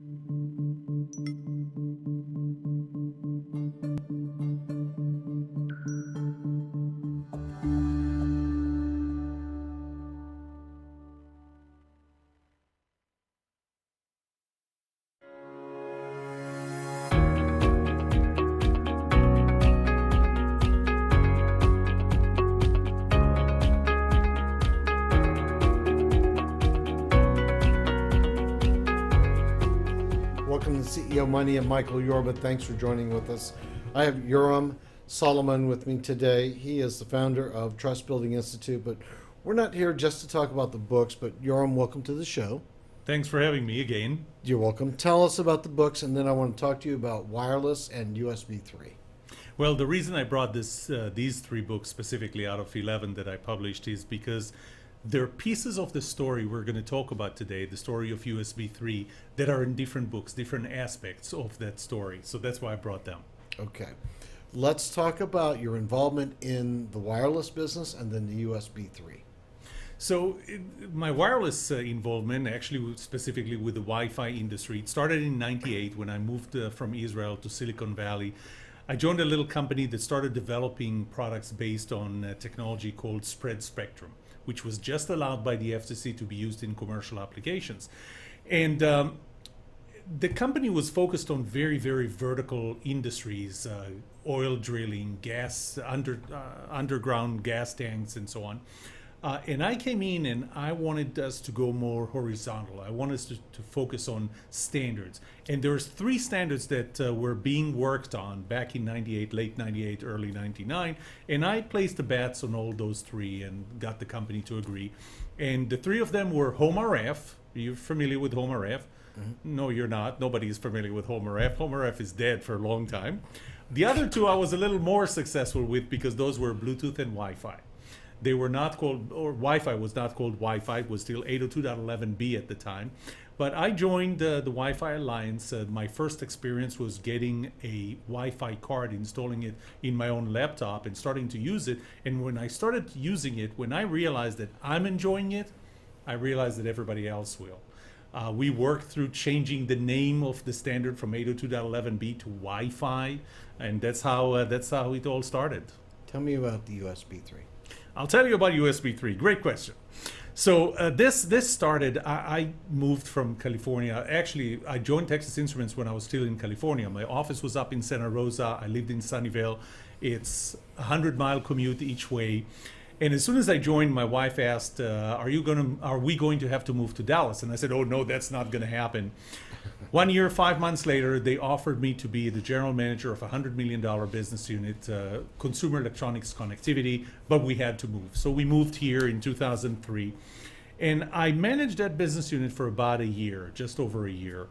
Welcome to CEO Money. I'm Michael Yoram. Thanks for joining with us. I have Yoram Solomon with me today. He is the founder of Trust Building Institute, but we're not here just to talk about the books. But Yoram, welcome to the show. Thanks for having me again. You're welcome. Tell us about the books, and then I want to talk to you about wireless and USB 3. Well, the reason I brought these three books specifically out of 11 that I published is because they're pieces of the story we're going to talk about today, the story of USB 3, that are in different books, different aspects of that story. So that's why I brought them. Okay. Let's talk about your involvement in the wireless business and then the USB 3. So my wireless involvement, actually specifically with the Wi-Fi industry, it started in '98 when I moved from Israel to Silicon Valley. I joined a little company that started developing products based on technology called spread spectrum, which was just allowed by the FCC to be used in commercial applications. And the company was focused on very, very vertical industries, oil drilling, gas, underground gas tanks, and so on. And I came in and I wanted us to go more horizontal. I wanted us to focus on standards. And there's three standards that were being worked on back in '98, late '98, early '99. And I placed the bets on all those three and got the company to agree. And the three of them were Home RF. You're familiar with Home RF? Mm-hmm. No, you're not. Nobody is familiar with Home RF. Home RF is dead for a long time. The other two I was a little more successful with because those were Bluetooth and Wi-Fi. They were not called, or Wi-Fi was not called Wi-Fi, it was still 802.11b at the time. But I joined the Wi-Fi Alliance. My first experience was getting a Wi-Fi card, installing it in my own laptop and starting to use it. And when I started using it, when I realized that I'm enjoying it, I realized that everybody else will. We worked through changing the name of the standard from 802.11b to Wi-Fi, and that's how it all started. Tell me about the USB 3. I'll tell you about USB 3. Great question. So this started, I moved from California. Actually, I joined Texas Instruments when I was still in California. My office was up in Santa Rosa. I lived in Sunnyvale. It's a 100-mile commute each way. And as soon as I joined, my wife asked, are we going to have to move to Dallas? And I said, oh, no, that's not going to happen. 1 year, 5 months later, they offered me to be the general manager of a $100 million business unit, consumer electronics connectivity, but we had to move. So we moved here in 2003. And I managed that business unit for about a year, just over a year.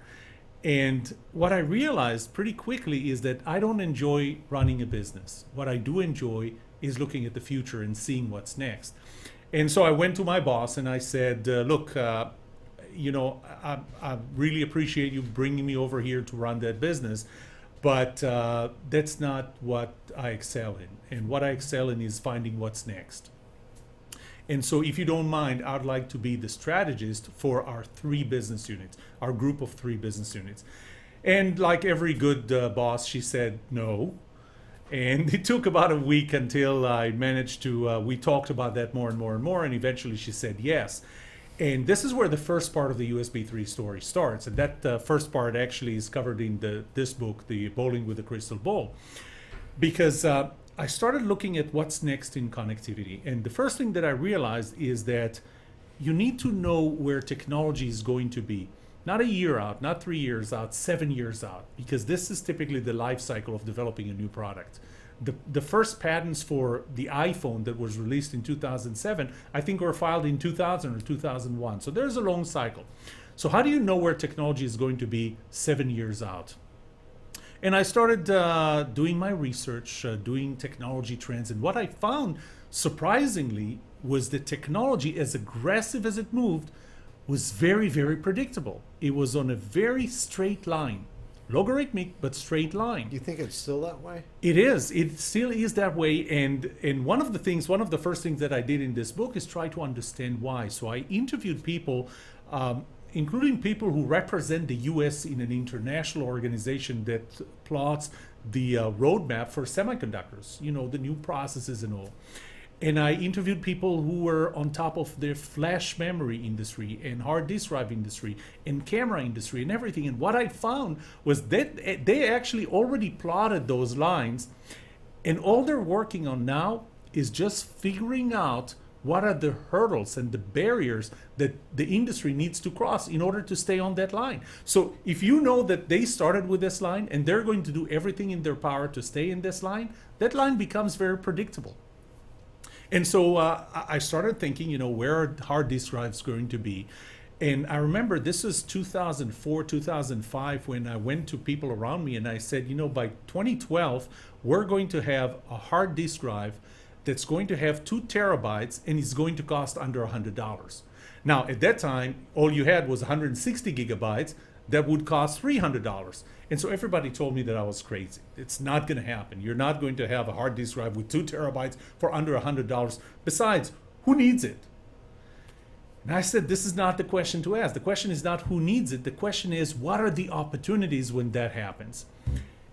And what I realized pretty quickly is that I don't enjoy running a business. What I do enjoy is looking at the future and seeing what's next. And so I went to my boss and I said, look, I really appreciate you bringing me over here to run that business, but that's not what I excel in. And what I excel in is finding what's next. And so if you don't mind, I'd like to be the strategist for our three business units, our group of three business units. And like every good boss, she said no. And it took about a week until I managed to, we talked about that more and more and more, and eventually she said yes. And this is where the first part of the USB 3 story starts. And that first part actually is covered in this book, The Bowling with the Crystal Ball. Because I started looking at what's next in connectivity. And the first thing that I realized is that you need to know where technology is going to be. Not a year out, not 3 years out, 7 years out, because this is typically the life cycle of developing a new product. The first patents for the iPhone that was released in 2007, I think were filed in 2000 or 2001. So there's a long cycle. So how do you know where technology is going to be 7 years out? And I started doing my research, doing technology trends. And what I found, surprisingly, was that technology, as aggressive as it moved, was very, very predictable. It was on a very straight line. Logarithmic, but straight line. Do you think it's still that way? It is. It still is that way. And one of the first things that I did in this book is try to understand why. So I interviewed people including people who represent the US in an international organization that plots the roadmap for semiconductors, the new processes and all. And I interviewed people who were on top of the flash memory industry and hard disk drive industry and camera industry and everything. And what I found was that they actually already plotted those lines. And all they're working on now is just figuring out what are the hurdles and the barriers that the industry needs to cross in order to stay on that line. So if you know that they started with this line and they're going to do everything in their power to stay in this line, that line becomes very predictable. And so I started thinking, where are hard disk drives going to be? And I remember this was 2004, 2005, when I went to people around me and I said, by 2012, we're going to have a hard disk drive that's going to have 2 terabytes and it's going to cost under $100. Now, at that time, all you had was 160 gigabytes that would cost $300. And so everybody told me that I was crazy. It's not going to happen. You're not going to have a hard disk drive with 2 terabytes for under $100. Besides, who needs it? And I said, this is not the question to ask. The question is not who needs it. The question is, what are the opportunities when that happens?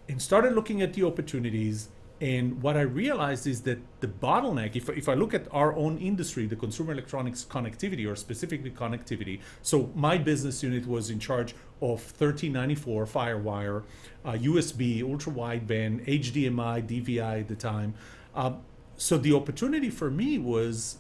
And started looking at the opportunities. And what I realized is that the bottleneck, if I look at our own industry, the consumer electronics connectivity, or specifically connectivity, so my business unit was in charge of 1394 FireWire, USB, ultra-wideband, HDMI, DVI at the time. So the opportunity for me was,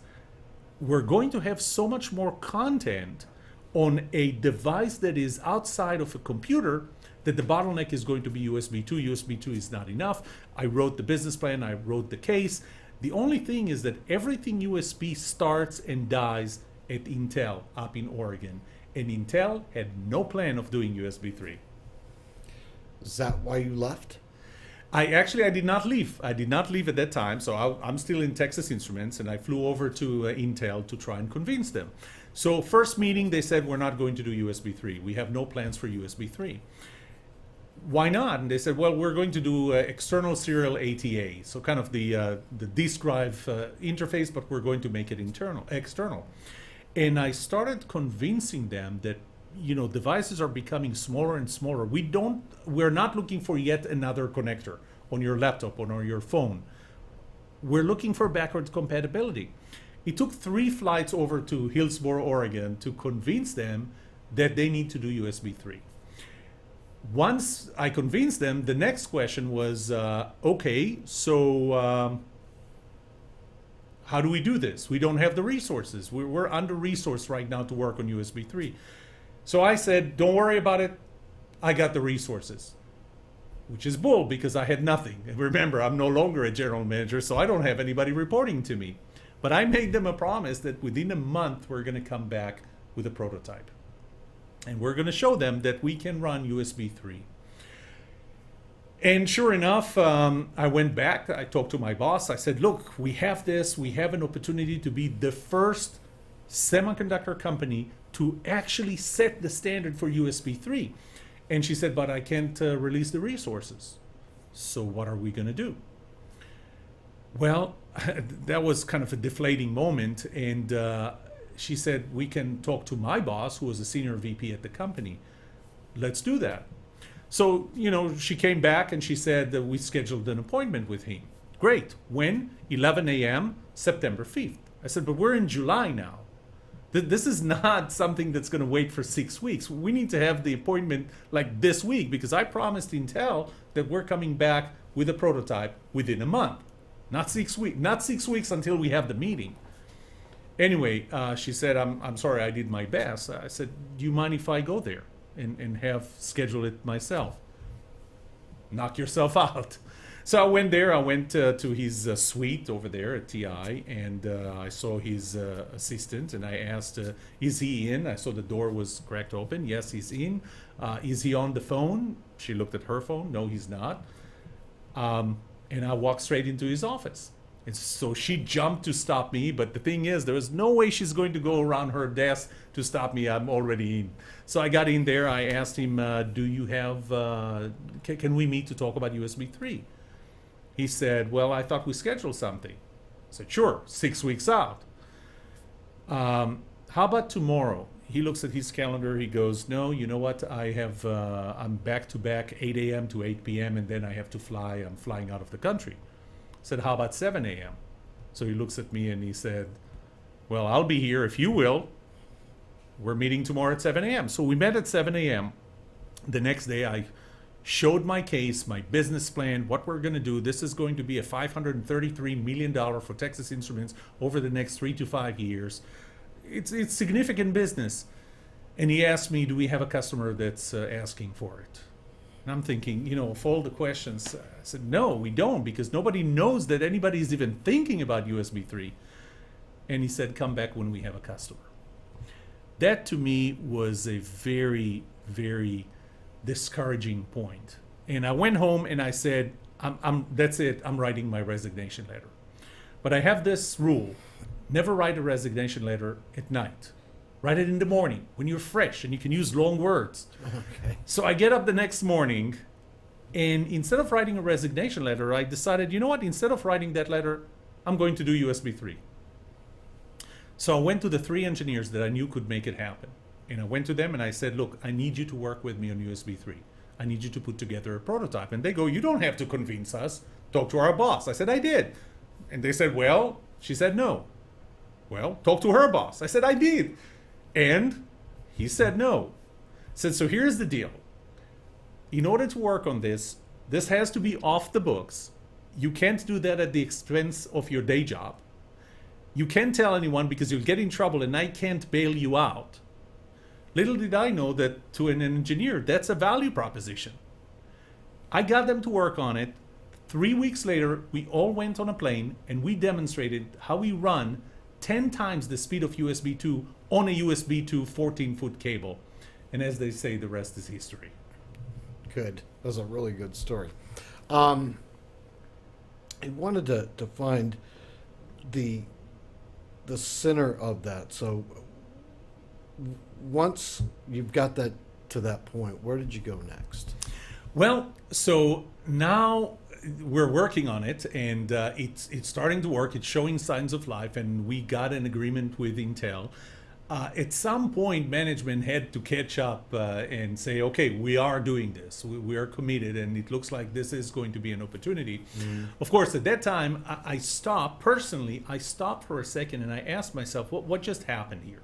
we're going to have so much more content on a device that is outside of a computer that the bottleneck is going to be USB 2. USB 2 is not enough. I wrote the business plan, I wrote the case. The only thing is that everything USB starts and dies at Intel up in Oregon. And Intel had no plan of doing USB 3. Is that why you left? I did not leave. I did not leave at that time. So I'm still in Texas Instruments, and I flew over to Intel to try and convince them. So first meeting, they said, we're not going to do USB 3. We have no plans for USB 3. Why not? And they said, well, we're going to do external serial ATA. So kind of the disk drive interface, but we're going to make it external. And I started convincing them that, devices are becoming smaller and smaller. We're not looking for yet another connector on your laptop or on your phone. We're looking for backwards compatibility. It took 3 flights over to Hillsboro, Oregon to convince them that they need to do USB 3. Once I convinced them, the next question was, okay, so how do we do this? We don't have the resources. We're under-resourced right now to work on USB 3. So I said, don't worry about it. I got the resources, which is bull because I had nothing. And remember, I'm no longer a general manager, so I don't have anybody reporting to me. But I made them a promise that within a month, we're going to come back with a prototype. And we're going to show them that we can run USB 3. And sure enough, I went back. I talked to my boss. I said, look, we have this. We have an opportunity to be the first semiconductor company to actually set the standard for USB 3. And she said, but I can't release the resources. So what are we going to do? Well, that was kind of a deflating moment. And she said, we can talk to my boss, who was a senior VP at the company. Let's do that. So, she came back and she said that we scheduled an appointment with him. Great. When? 11 a.m., September 5th. I said, but we're in July now. This is not something that's going to wait for 6 weeks. We need to have the appointment like this week because I promised Intel that we're coming back with a prototype within a month. Not 6 weeks. Not 6 weeks until we have the meeting. Anyway, she said, I'm sorry, I did my best. I said, do you mind if I go there and have scheduled it myself? Knock yourself out. So I went there. I went to his suite over there at TI, and I saw his assistant, and I asked, is he in? I saw the door was cracked open. Yes, he's in. Is he on the phone? She looked at her phone. No, he's not. And I walked straight into his office. And so she jumped to stop me, but the thing is, there was no way she's going to go around her desk to stop me. I'm already in. So I got in there. I asked him, do you have, can we meet to talk about USB 3? He said, well, I thought we scheduled something. I said, sure, 6 weeks out. How about tomorrow? he looks at his calendar. He goes, no, you know what? I'm back to back 8 a.m. to 8 p.m. and then I have to fly. I'm flying out of the country. I said, how about 7 a.m.? So he looks at me and he said, well, I'll be here if you will. We're meeting tomorrow at 7 a.m. So we met at 7 a.m. The next day, I showed my case, my business plan, what we're going to do. This is going to be a $533 million for Texas Instruments over the next 3 to 5 years. It's significant business. And he asked me, do we have a customer that's asking for it? And I'm thinking, of all the questions, I said, no, we don't, because nobody knows that anybody's even thinking about USB 3. And he said, come back when we have a customer. That to me was a very, very discouraging point. And I went home and I said, that's it, I'm writing my resignation letter. But I have this rule, never write a resignation letter at night. Write it in the morning when you're fresh and you can use long words. Okay. So I get up the next morning, and instead of writing a resignation letter, I decided, you know what, instead of writing that letter, I'm going to do USB 3. So I went to the 3 engineers that I knew could make it happen. And I went to them and I said, look, I need you to work with me on USB 3. I need you to put together a prototype. And they go, you don't have to convince us. Talk to our boss. I said, I did. And they said, well, she said no. Well, talk to her boss. I said, I did. And he said no. I said, so here's the deal. In order to work on this has to be off the books. You can't do that at the expense of your day job. You can't tell anyone because you'll get in trouble and I can't bail you out. Little did I know that to an engineer, that's a value proposition. I got them to work on it. 3 weeks later, we all went on a plane and we demonstrated how we run 10 times the speed of USB 2 on a USB 2 14-foot cable. And as they say, the rest is history. Good. That's a really good story. I wanted to find the center of that. So once you've got that to that point, where did you go next? Well, so now we're working on it, and it's starting to work. It's showing signs of life, and we got an agreement with Intel. At some point, management had to catch up and say, okay, we are doing this. We are committed, and it looks like this is going to be an opportunity. Of course, at that time, I stopped. Personally, I stopped for a second, and I asked myself, what just happened here?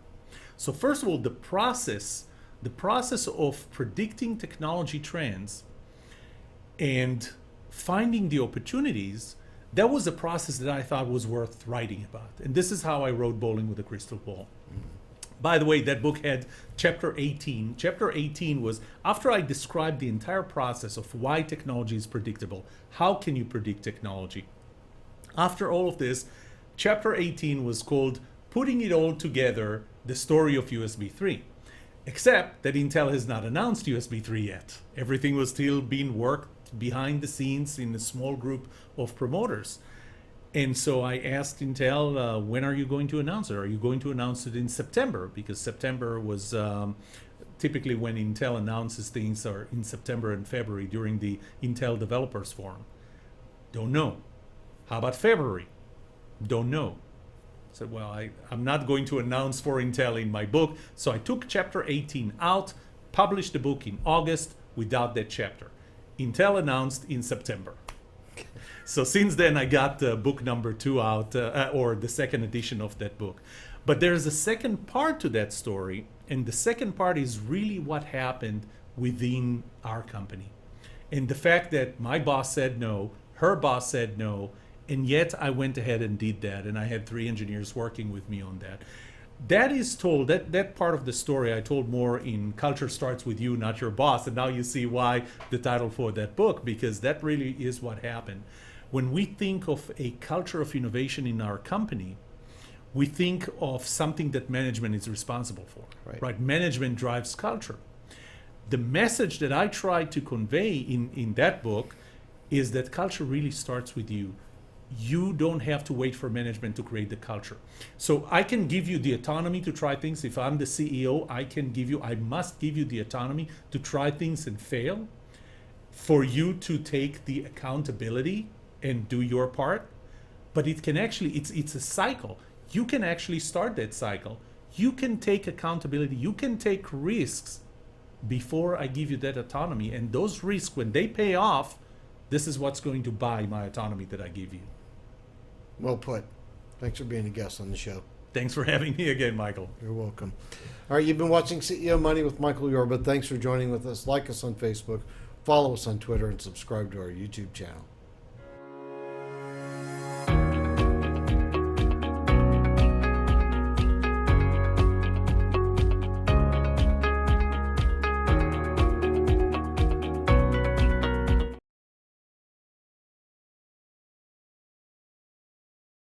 So first of all, the process of predicting technology trends and finding the opportunities, that was a process that I thought was worth writing about. And this is how I wrote Bowling with a Crystal Ball. By the way, that book had chapter 18. Chapter 18 was after I described the entire process of why technology is predictable. How can you predict technology? After all of this, chapter 18 was called Putting It All Together, the Story of USB 3. Except that Intel has not announced USB 3 yet. Everything was still being worked behind the scenes in a small group of promoters. And so I asked Intel, when are you going to announce it? Are you going to announce it in September? Because September was typically when Intel announces things, or in September and February during the Intel Developers Forum. Don't know. How about February? Don't know. I said, well, I'm not going to announce for Intel in my book. So I took chapter 18 out, published the book in August without that chapter. Intel announced in September. So since then, I got book number 2 out, or the second edition of that book. But there's a second part to that story, and the second part is really what happened within our company. And the fact that my boss said no, her boss said no, and yet I went ahead and did that, and I had 3 engineers working with me on that. That is told, that part of the story I told more in Culture Starts With You, Not Your Boss, and now you see why the title for that book, because that really is what happened. When we think of a culture of innovation in our company, we think of something that management is responsible for, right? Management drives culture. The message that I tried to convey in that book is that culture really starts with you. You don't have to wait for management to create the culture. So I can give you the autonomy to try things. If I'm the CEO, I must give you the autonomy to try things and fail, for you to take the accountability and do your part. But it can actually, it's a cycle. You can actually start that cycle. you can take accountability, you can take risks before I give you that autonomy. And those risks, when they pay off, this is what's going to buy my autonomy that I give you. Well put. Thanks for being a guest on the show. Thanks for having me again, Michael. You're welcome. All right, you've been watching CEO Money with Michael Yorba. Thanks for joining with us. Like us on Facebook, follow us on Twitter, and subscribe to our YouTube channel.